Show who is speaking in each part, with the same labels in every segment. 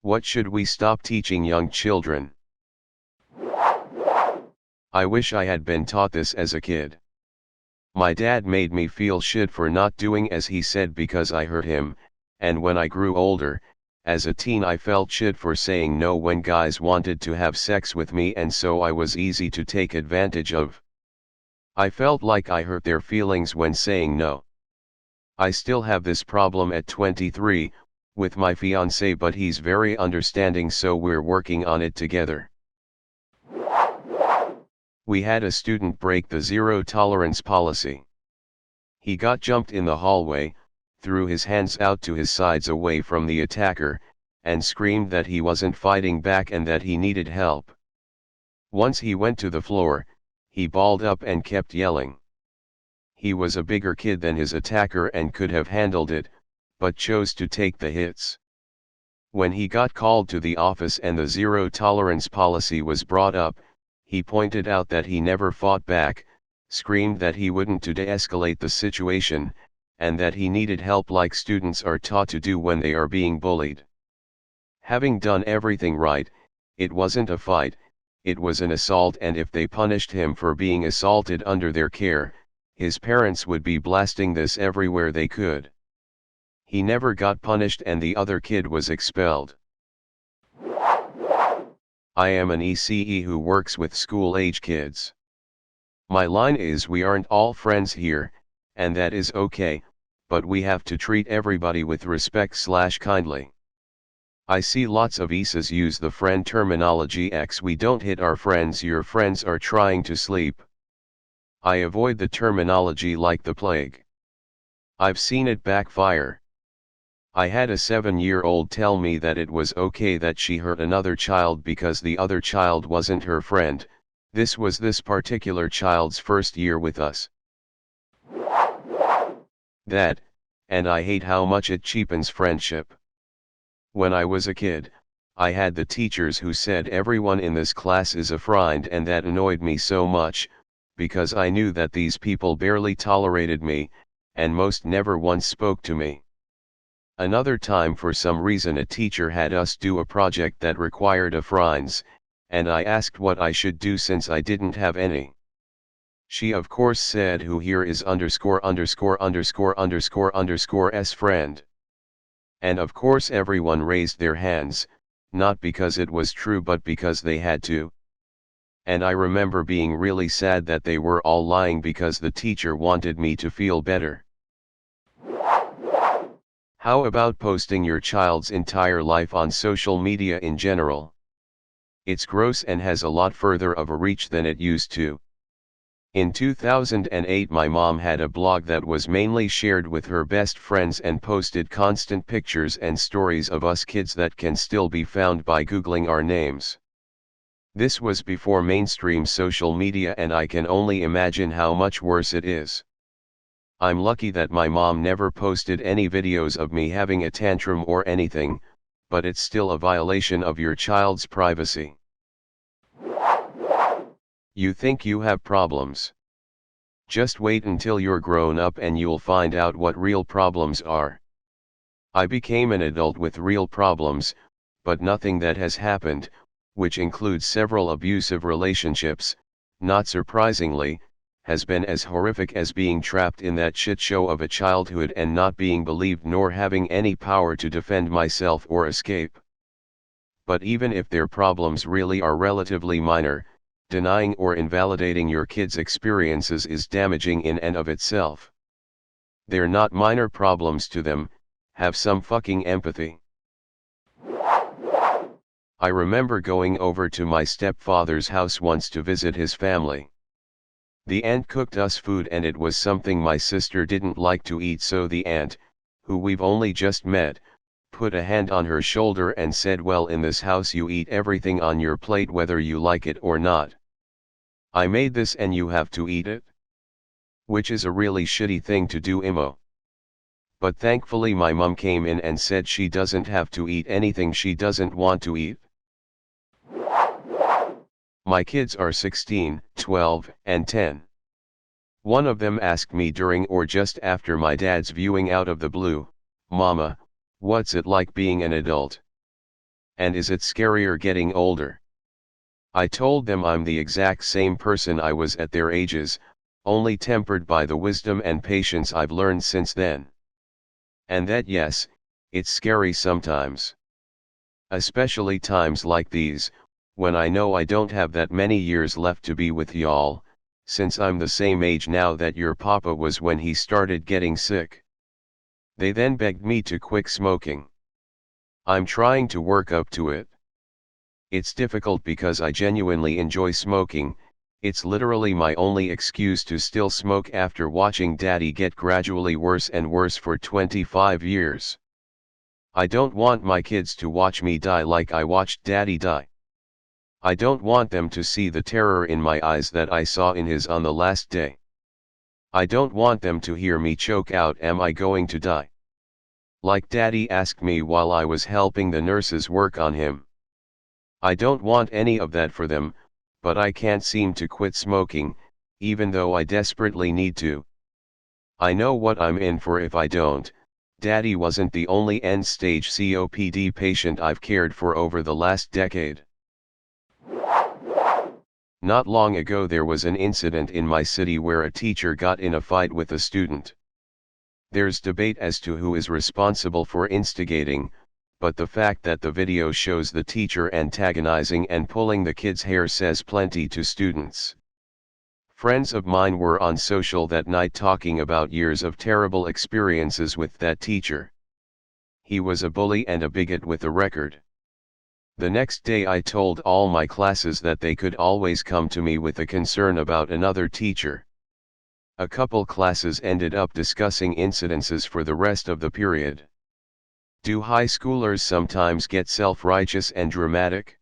Speaker 1: What should we stop teaching young children? I wish I had been taught this as a kid. My dad made me feel shit for not doing as he said because I hurt him, and when I grew older, as a teen I felt shit for saying no when guys wanted to have sex with me, and so I was easy to take advantage of. I felt like I hurt their feelings when saying no. I still have this problem at 23, with my fiancé, but he's very understanding, so we're working on it together. We had a student break the zero tolerance policy. He got jumped in the hallway, threw his hands out to his sides away from the attacker, and screamed that he wasn't fighting back and that he needed help. Once he went to the floor, he balled up and kept yelling. He was a bigger kid than his attacker and could have handled it, but chose to take the hits. When he got called to the office and the zero tolerance policy was brought up, he pointed out that he never fought back, screamed that he wouldn't to de-escalate the situation, and that he needed help like students are taught to do when they are being bullied. Having done everything right, it wasn't a fight, it was an assault, and if they punished him for being assaulted under their care, his parents would be blasting this everywhere they could. He never got punished and the other kid was expelled. I am an ECE who works with school-age kids. My line is, we aren't all friends here, and that is okay, but we have to treat everybody with respect/kindly. I see lots of ECEs use the friend terminology we don't hit our friends, your friends are trying to sleep. I avoid the terminology like the plague. I've seen it backfire. I had a 7-year-old tell me that it was okay that she hurt another child because the other child wasn't her friend. This was this particular child's first year with us. And I hate how much it cheapens friendship. When I was a kid, I had the teachers who said everyone in this class is a friend, and that annoyed me so much, because I knew that these people barely tolerated me, and most never once spoke to me. Another time, for some reason, a teacher had us do a project that required a friends, and I asked what I should do since I didn't have any. She of course said, who here is ___________s friend. And of course everyone raised their hands, not because it was true but because they had to. And I remember being really sad that they were all lying because the teacher wanted me to feel better. How about posting your child's entire life on social media in general? It's gross and has a lot further of a reach than it used to. In 2008 my mom had a blog that was mainly shared with her best friends and posted constant pictures and stories of us kids that can still be found by googling our names. This was before mainstream social media, and I can only imagine how much worse it is. I'm lucky that my mom never posted any videos of me having a tantrum or anything, but it's still a violation of your child's privacy. You think you have problems? Just wait until you're grown up and you'll find out what real problems are. I became an adult with real problems, but nothing that has happened, which includes several abusive relationships, not surprisingly, has been as horrific as being trapped in that shit show of a childhood and not being believed nor having any power to defend myself or escape. But even if their problems really are relatively minor, denying or invalidating your kids' experiences is damaging in and of itself. They're not minor problems to them. Have some fucking empathy. I remember going over to my stepfather's house once to visit his family. The aunt cooked us food and it was something my sister didn't like to eat, so the aunt, who we've only just met, put a hand on her shoulder and said, "Well, in this house you eat everything on your plate whether you like it or not. I made this and you have to eat it." Which is a really shitty thing to do, Imo. But thankfully my mum came in and said she doesn't have to eat anything she doesn't want to eat. My kids are 16, 12, and 10. One of them asked me during or just after my dad's viewing out of the blue, "Mama, what's it like being an adult?" And is it scarier getting older? I told them I'm the exact same person I was at their ages, only tempered by the wisdom and patience I've learned since then. And that yes, it's scary sometimes. Especially times like these, when I know I don't have that many years left to be with y'all, since I'm the same age now that your papa was when he started getting sick. They then begged me to quit smoking. I'm trying to work up to it. It's difficult because I genuinely enjoy smoking, it's literally my only excuse to still smoke after watching Daddy get gradually worse and worse for 25 years. I don't want my kids to watch me die like I watched Daddy die. I don't want them to see the terror in my eyes that I saw in his on the last day. I don't want them to hear me choke out, "Am I going to die?" like Daddy asked me while I was helping the nurses work on him. I don't want any of that for them, but I can't seem to quit smoking, even though I desperately need to. I know what I'm in for if I don't. Daddy wasn't the only end-stage COPD patient I've cared for over the last decade. Not long ago there was an incident in my city where a teacher got in a fight with a student. There's debate as to who is responsible for instigating, but the fact that the video shows the teacher antagonizing and pulling the kid's hair says plenty to students. Friends of mine were on social that night talking about years of terrible experiences with that teacher. He was a bully and a bigot with a record. The next day I told all my classes that they could always come to me with a concern about another teacher. A couple classes ended up discussing incidences for the rest of the period. Do high schoolers sometimes get self-righteous and dramatic?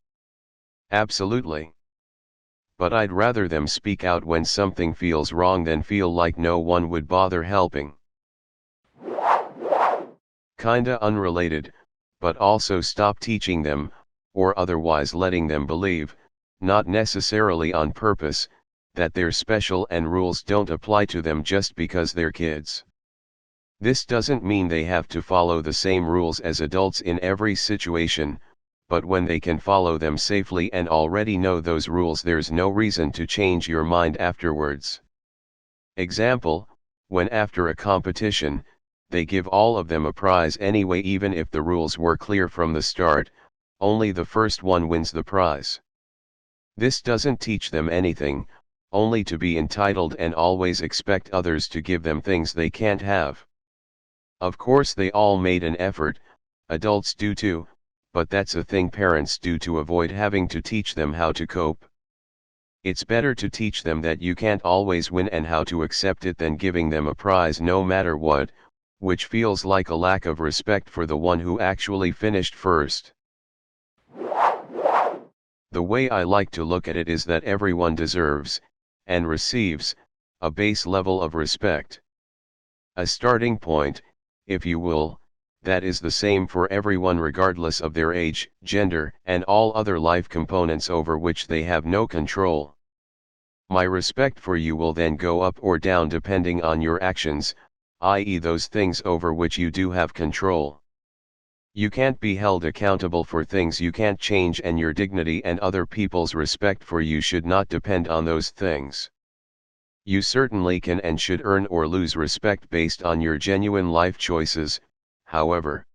Speaker 1: Absolutely. But I'd rather them speak out when something feels wrong than feel like no one would bother helping. Kinda unrelated, but also stop teaching them, or otherwise letting them believe, not necessarily on purpose, that they're special and rules don't apply to them just because they're kids. This doesn't mean they have to follow the same rules as adults in every situation, but when they can follow them safely and already know those rules, there's no reason to change your mind afterwards. Example, when after a competition, they give all of them a prize anyway even if the rules were clear from the start, only the first one wins the prize. This doesn't teach them anything, only to be entitled and always expect others to give them things they can't have. Of course they all made an effort, adults do too, but that's a thing parents do to avoid having to teach them how to cope. It's better to teach them that you can't always win and how to accept it than giving them a prize no matter what, which feels like a lack of respect for the one who actually finished first. The way I like to look at it is that everyone deserves, and receives, a base level of respect. A starting point, if you will, that is the same for everyone regardless of their age, gender, and all other life components over which they have no control. My respect for you will then go up or down depending on your actions, i.e. those things over which you do have control. You can't be held accountable for things you can't change, and your dignity and other people's respect for you should not depend on those things. You certainly can and should earn or lose respect based on your genuine life choices, however.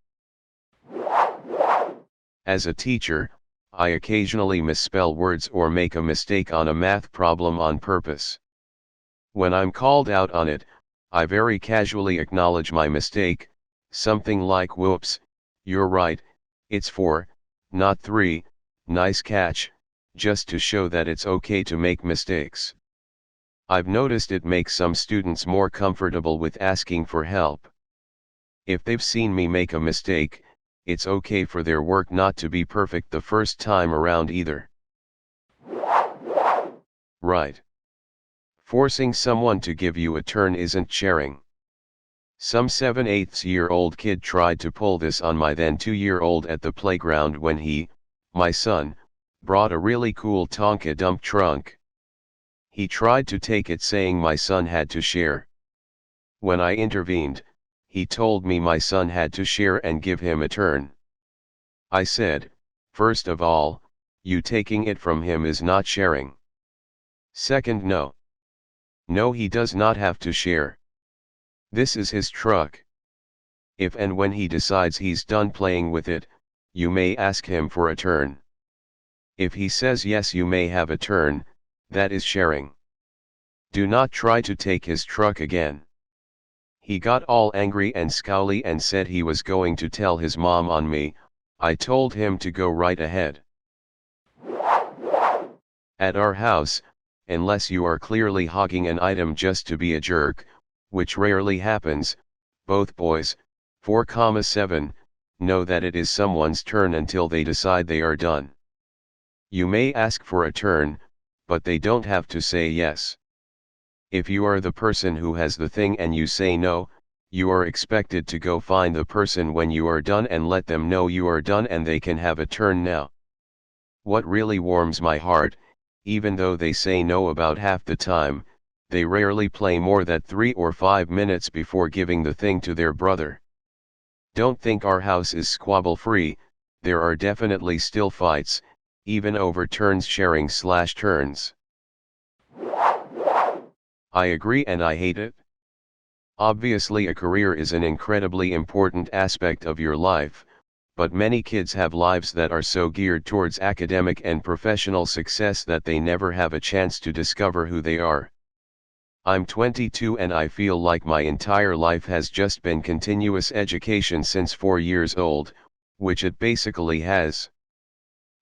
Speaker 1: As a teacher, I occasionally misspell words or make a mistake on a math problem on purpose. When I'm called out on it, I very casually acknowledge my mistake, something like, "Whoops, you're right, it's 4, not 3, nice catch," just to show that it's okay to make mistakes. I've noticed it makes some students more comfortable with asking for help. If they've seen me make a mistake, it's okay for their work not to be perfect the first time around either. Right. Forcing someone to give you a turn isn't sharing. Some 7/8-year-old kid tried to pull this on my then 2-year-old at the playground when he, my son, brought a really cool Tonka dump trunk. He tried to take it saying my son had to share. When I intervened, he told me my son had to share and give him a turn. I said, First of all, you taking it from him is not sharing. Second, no. No, he does not have to share. This is his truck. If and when he decides he's done playing with it, you may ask him for a turn. If he says yes, you may have a turn, that is sharing. Do not try to take his truck again. He got all angry and scowly and said he was going to tell his mom on me. I told him to go right ahead. At our house, unless you are clearly hogging an item just to be a jerk, which rarely happens, both boys, 4,7, know that it is someone's turn until they decide they are done. You may ask for a turn, but they don't have to say yes. If you are the person who has the thing and you say no, you are expected to go find the person when you are done and let them know you are done and they can have a turn now. What really warms my heart, even though they say no about half the time, they rarely play more than 3 or 5 minutes before giving the thing to their brother. Don't think our house is squabble-free, there are definitely still fights, even over turns sharing/turns. I agree and I hate it. Obviously a career is an incredibly important aspect of your life, but many kids have lives that are so geared towards academic and professional success that they never have a chance to discover who they are. I'm 22 and I feel like my entire life has just been continuous education since 4 years old, which it basically has.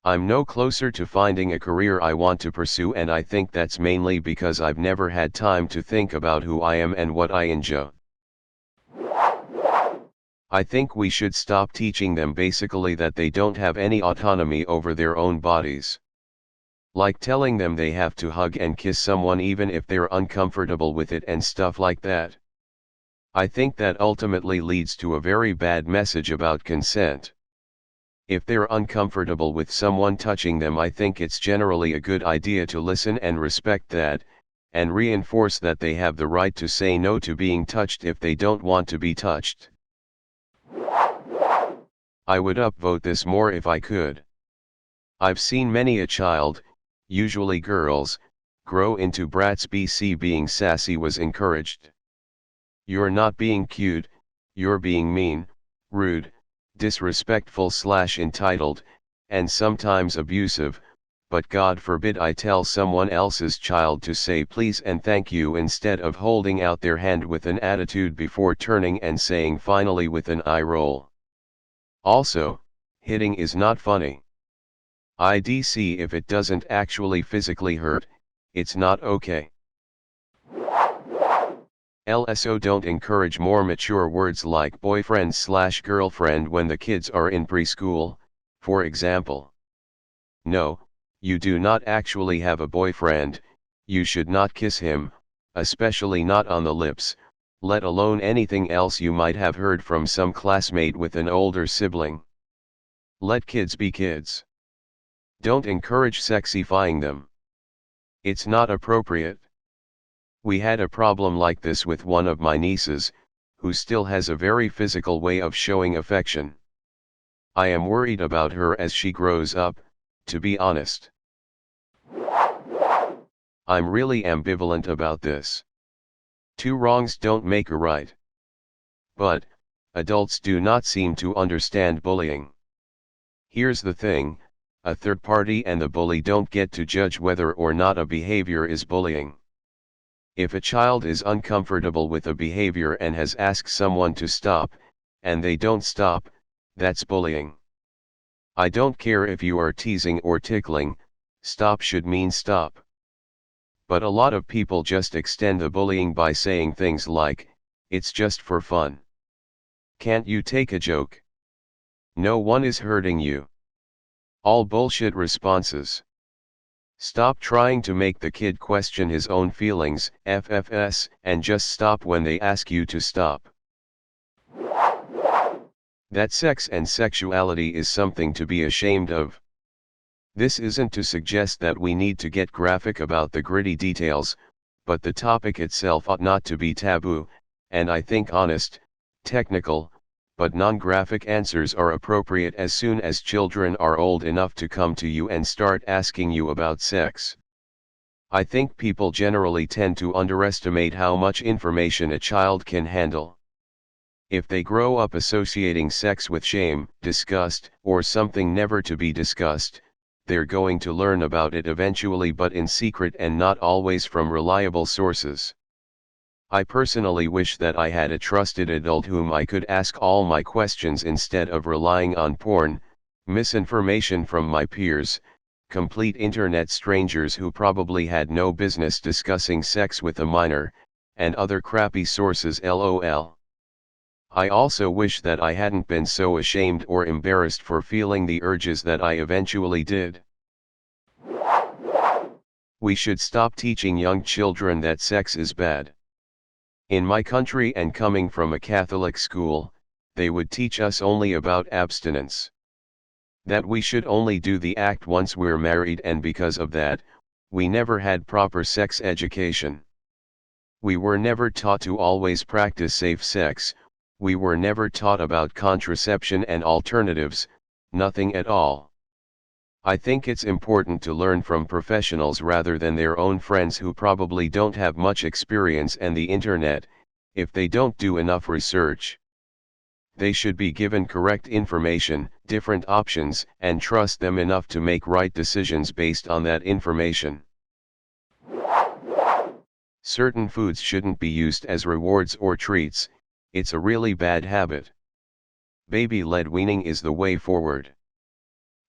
Speaker 1: I'm no closer to finding a career I want to pursue, and I think that's mainly because I've never had time to think about who I am and what I enjoy. I think we should stop teaching them basically that they don't have any autonomy over their own bodies. Like telling them they have to hug and kiss someone even if they're uncomfortable with it and stuff like that. I think that ultimately leads to a very bad message about consent. If they're uncomfortable with someone touching them, I think it's generally a good idea to listen and respect that, and reinforce that they have the right to say no to being touched if they don't want to be touched. I would upvote this more if I could. I've seen many a child, usually girls, grow into brats. BC being sassy was encouraged. You're not being cute, you're being mean, rude, disrespectful/entitled, and sometimes abusive, but God forbid I tell someone else's child to say please and thank you instead of holding out their hand with an attitude before turning and saying finally with an eye roll. Also, hitting is not funny. IDC if it doesn't actually physically hurt, it's not okay. LSO don't encourage more mature words like boyfriend/girlfriend when the kids are in preschool, for example. No, you do not actually have a boyfriend, you should not kiss him, especially not on the lips, let alone anything else you might have heard from some classmate with an older sibling. Let kids be kids. Don't encourage sexifying them. It's not appropriate. We had a problem like this with one of my nieces, who still has a very physical way of showing affection. I am worried about her as she grows up, to be honest. I'm really ambivalent about this. Two wrongs don't make a right. But, adults do not seem to understand bullying. Here's the thing, a third party and the bully don't get to judge whether or not a behavior is bullying. If a child is uncomfortable with a behavior and has asked someone to stop, and they don't stop, that's bullying. I don't care if you are teasing or tickling, stop should mean stop. But a lot of people just extend the bullying by saying things like, it's just for fun. Can't you take a joke? No one is hurting you. All bullshit responses. Stop trying to make the kid question his own feelings, FFS, and just stop when they ask you to stop. That sex and sexuality is something to be ashamed of. This isn't to suggest that we need to get graphic about the gritty details, but the topic itself ought not to be taboo, and I think honest, technical, but non-graphic answers are appropriate as soon as children are old enough to come to you and start asking you about sex. I think people generally tend to underestimate how much information a child can handle. If they grow up associating sex with shame, disgust, or something never to be discussed, they're going to learn about it eventually, but in secret and not always from reliable sources. I personally wish that I had a trusted adult whom I could ask all my questions instead of relying on porn, misinformation from my peers, complete internet strangers who probably had no business discussing sex with a minor, and other crappy sources lol. I also wish that I hadn't been so ashamed or embarrassed for feeling the urges that I eventually did. We should stop teaching young children that sex is bad. In my country, and coming from a Catholic school, they would teach us only about abstinence. That we should only do the act once we're married, and because of that, we never had proper sex education. We were never taught to always practice safe sex. We were never taught about contraception and alternatives, nothing at all. I think it's important to learn from professionals rather than their own friends who probably don't have much experience and the internet, if they don't do enough research. They should be given correct information, different options, and trust them enough to make right decisions based on that information. Certain foods shouldn't be used as rewards or treats. It's a really bad habit. Baby-led weaning is the way forward.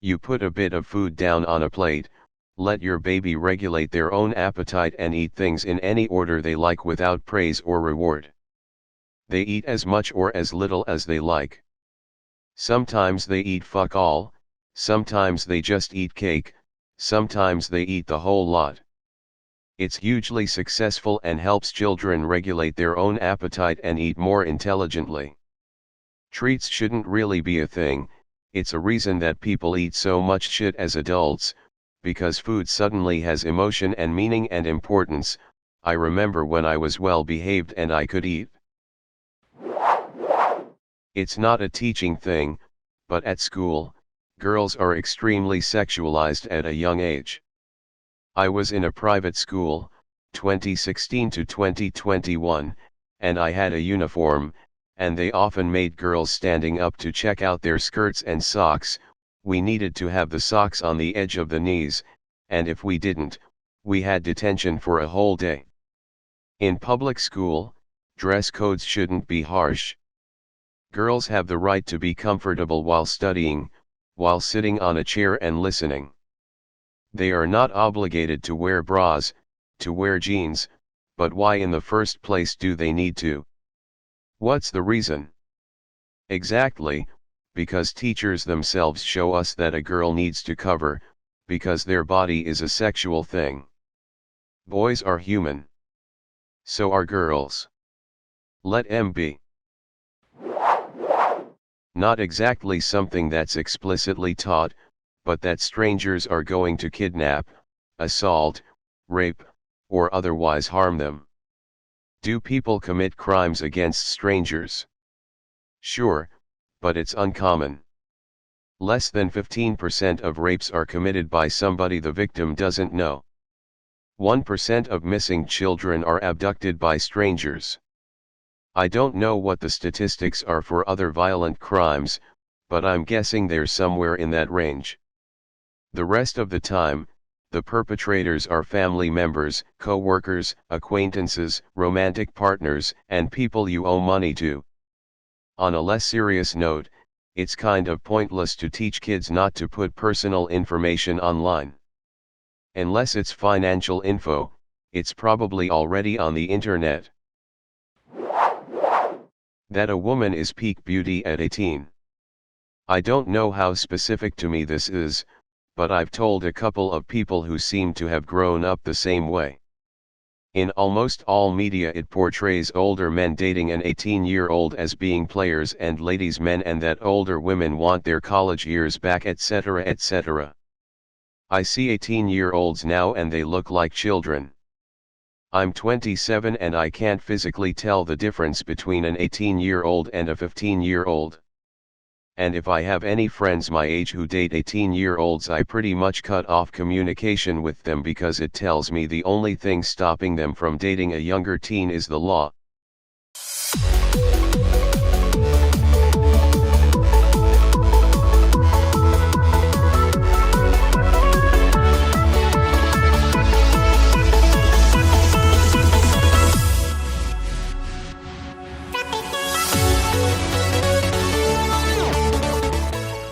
Speaker 1: You put a bit of food down on a plate, let your baby regulate their own appetite and eat things in any order they like without praise or reward. They eat as much or as little as they like. Sometimes they eat fuck all, sometimes they just eat cake, sometimes they eat the whole lot. It's hugely successful and helps children regulate their own appetite and eat more intelligently. Treats shouldn't really be a thing. It's a reason that people eat so much shit as adults, because food suddenly has emotion and meaning and importance. I remember when I was well behaved and I could eat. It's not a teaching thing, but at school, girls are extremely sexualized at a young age. I was in a private school, 2016 to 2021, and I had a uniform, and they often made girls standing up to check out their skirts and socks. We needed to have the socks on the edge of the knees, and if we didn't, we had detention for a whole day. In public school, dress codes shouldn't be harsh. Girls have the right to be comfortable while studying, while sitting on a chair and listening. They are not obligated to wear bras, to wear jeans, but why in the first place do they need to? What's the reason? Exactly, because teachers themselves show us that a girl needs to cover, because their body is a sexual thing. Boys are human. So are girls. Let 'em be. Not exactly something that's explicitly taught, but that strangers are going to kidnap, assault, rape, or otherwise harm them. Do people commit crimes against strangers? Sure, but it's uncommon. Less than 15% of rapes are committed by somebody the victim doesn't know. 1% of missing children are abducted by strangers. I don't know what the statistics are for other violent crimes, but I'm guessing they're somewhere in that range. The rest of the time, the perpetrators are family members, co-workers, acquaintances, romantic partners, and people you owe money to. On a less serious note, it's kind of pointless to teach kids not to put personal information online. Unless it's financial info, it's probably already on the internet. That a woman is peak beauty at 18. I don't know how specific to me this is, but I've told a couple of people who seem to have grown up the same way. In almost all media it portrays older men dating an 18-year-old as being players and ladies' men, and that older women want their college years back, etc. etc. I see 18-year-olds now and they look like children. I'm 27 and I can't physically tell the difference between an 18-year-old and a 15-year-old. And if I have any friends my age who date 18-year-olds, I pretty much cut off communication with them because it tells me the only thing stopping them from dating a younger teen is the law.